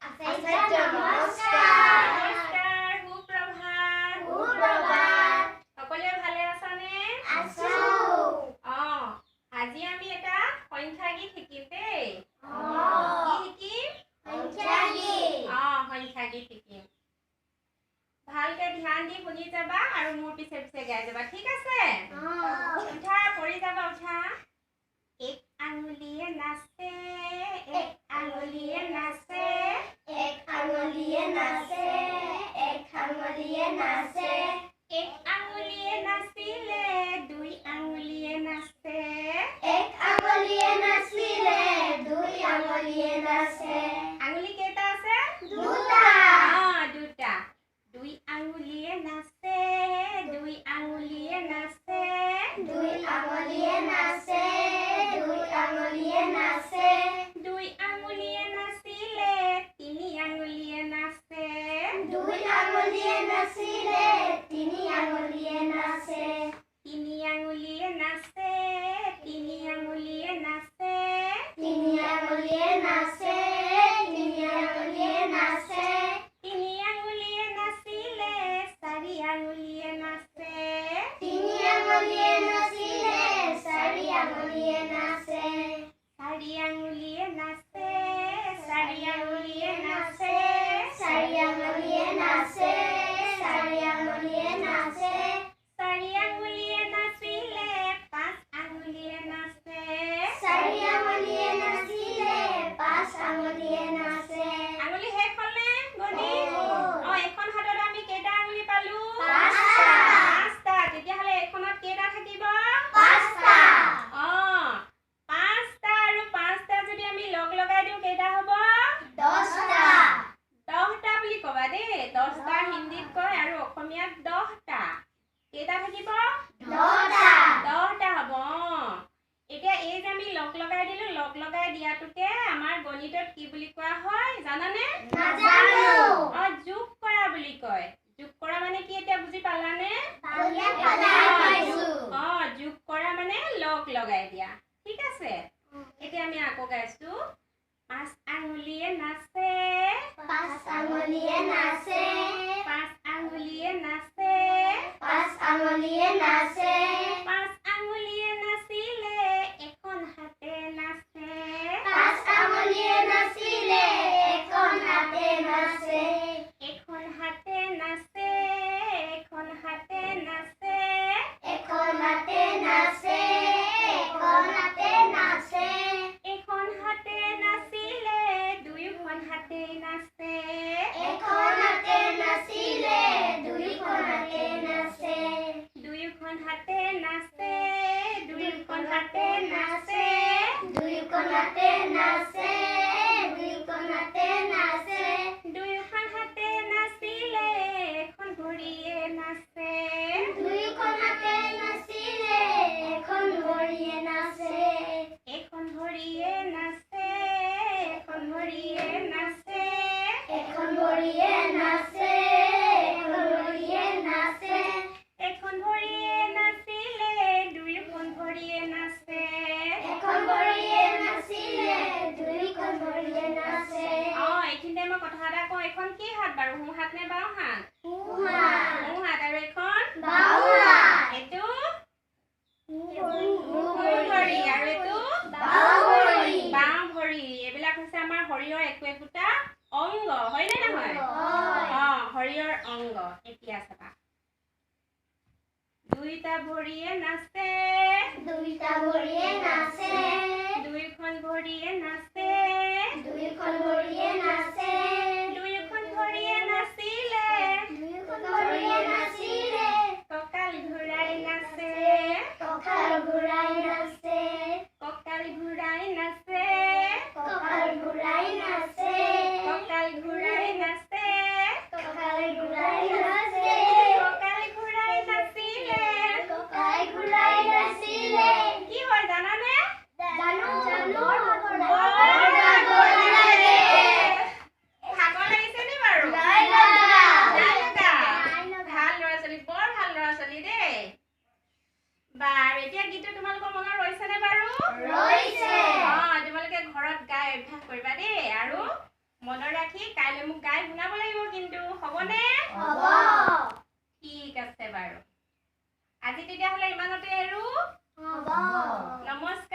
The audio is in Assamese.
আচাৰ্য নমস্কাৰ। নমস্কাৰ, সুপ্ৰভাত। সুপ্ৰভাত। সকলোৱে ভালে আছানে? আছো। আজি আমি এটা সংখ্যা গীত শিকিম দেই। কি শিকিম? সংখ্যা গীত। সংখ্যা গীত শিকিম। ভালকে ধ্যান দি শুনি যাবা আৰু মোৰ পিছে পিছে গাই যাবা, ঠিক আছে? উঠা, পৰি যাবা, উঠা। এক আঙুলিয়ে নাচে, এক আঙুলিয়ে নাচে, এক আঙুলিয়ে নাচে, এক আঙুলিয়ে নাচে, এক আঙুলিয়ে নাচিলে, দুই আঙুলিয়ে নাচে, এক আঙুলিয়ে নাচিলে, দুই আঙুলিয়ে নাচে। আঙুলি কেইটা আছে? দুটা। দুটা। দুই আঙুলিয়ে নাচে, দুই আঙুলিয়ে নাচে, দুই আঙুলিয়ে নাচে, দুই আঙুলিয়ে নাচে, দুই আঙুলিয়ে নাচিলে, তিনি আঙুলিয়ে নাচে, দুই আঙুলিয়ে নাচিলে, তিনি আঙুলিয়ে নাচে, তিনি আঙুলিয়ে নাচে, তিনি আঙুলিয়ে নাচে, তিনি আঙুলিয়ে নাচে, তিনি আঙুলিয়ে নাচে, তিনি আঙুলিয়ে নাচিলে, চাৰি আঙুলিয়ে নাচে, তিনি আঙুলিয়ে নাচিলে, চাৰি আঙুলিয়ে নাচে, চাৰি আঙুলিয়ে নাচে, চাৰি আঙুলিয়ে নাচে, চাৰি আঙুলিয়ে নাচে, চাৰি আঙুলিয়ে নাচে, চাৰি আঙুলিয়ে নাচিলে, পাঁচ আঙুলিয়ে নাচে, চাৰি আঙুলিয়ে নাচিলে, পাঁচ আঙুলিয়ে নাচে। আঙুলি শেষ হ'লনে গণি? এখন হাতত আমি কেইটা আঙুলি পালো? পাঁচটা। পাঁচটা। তেতিয়াহ'লে এইখনত কেইটা থাকিব? পাঁচটা। পাঁচটা আৰু পাঁচটা যদি আমি লগ লগাই দিওঁ কেইটা হ'ব? দহটা। 10টা বুলি ক'বা দেই। 10টা হিন্দীত কয় আৰু অসমীয়াত 10টা। কেইটা থাকিব? 10টা। 10টা হ'ব। এতিয়া এই যে আমি লগ লগাই দিলো, লগ লগাই দিয়াটোকে আমাৰ গণিতত কি বুলি কোৱা হয় জানানে? নাজানো। যোগ কৰা বুলি কয়। যোগ কৰা মানে কি এতিয়া বুজি পালানে? পাইছো। যোগ কৰা মানে লগ লগাই দিয়া। ঠিক আছে? এতিয়া আমি আকৌ গাইছো। পাঁচ আঙুলিয়ে নাচে, পাঁচ আঙুলিয়ে নাচে, পাঁচ আঙুলিয়ে নাচে, পাঁচ আঙুলিয়ে নাচে, পাঁচ আঙুলিয়ে নাচিলে, এখন হাতে নাচে, পাঁচ আঙুলিয়ে নাচিলে, এখন হাতে নাচে, এখন হাতে নাচে, এখন হাতে নাচে, এখন হাতে নাচে, এখন হাতে নাচে, এখন হাতে নাচিলে, দুয়োখন হাতে নাচে, এখন হাতে নাচিলে, দুইখন হাতে নাচে, দুয়োখন হাতে নাচে, দুয়োখন হাতে নাচে, দুইখন হাতে নাচে, দুইখন হাতে নাচে, দুয়োখন হাতে নাচিলে, এখন ভৰিয়ে নাচে, দুইখন হাতে নাচিলে, এখন ভৰিয়ে নাচে, এখন ভৰিয়ে নাচে, এখন ভৰিয়ে নাচে, এখন ভৰিয়ে নাচে, এখন ভৰিয়ে নাচে, এখন ভৰিয়ে নাচিলে, দুয়োখন ভৰিয়ে নাচে, এখন ভৰিয়ে নাচিলে, দুইখন ভৰিয়ে নাচে, এইখিনিতে মই কথা এটা কওঁ। এখন কি হাত বাৰু? সোঁ হাত নে বাওঁ হাত? সোঁহাত, সোঁ হাত। আৰু এখন বাওঁহাত, এইটো সোঁ সোঁ ভৰি। আৰু এইটো বাওঁ ভৰি, বাওঁ ভৰি। এইবিলাক হৈছে আমাৰ শৰীৰৰ একো একোটা অংগ, হয়নে নহয়? হয়, শৰীৰৰ অংগ। এতিয়া চাবা। দুইটা ভৰিয়ে নাচে, দুইটা ভৰিয়ে নাচে, দুইখন ভৰিয়ে নাচে, দুইখন ভৰিয়ে নাচে, দুয়োখন ভৰিয়ে নাচিলে, দুইখন ভৰিয়ে নাচিলে, কঁকাল ঘূৰাই নাচে, কঁকাল ঘূৰাই নাচে, কঁকাল ঘূৰাই নাচে, কঁকাল ঘূৰাই নাচে, কঁকাল ঘূৰাই নাচে, কঁকাল ঘূৰাই নাচে, কঁকাল ঘূৰাই নাচিলে, কঁকাল ঘূৰাই নাচিলে, কি হয় জানানে? জানো, জানো, বৰ মনত ৰাখি কাইলৈ মোক গাই শুনাব লাগিব কিন্তু হ'বনে হ'ব ঠিক আছে বাৰু আজি তেতিয়াহ'লে ইমানতে এৰো হ'ব নমস্কাৰ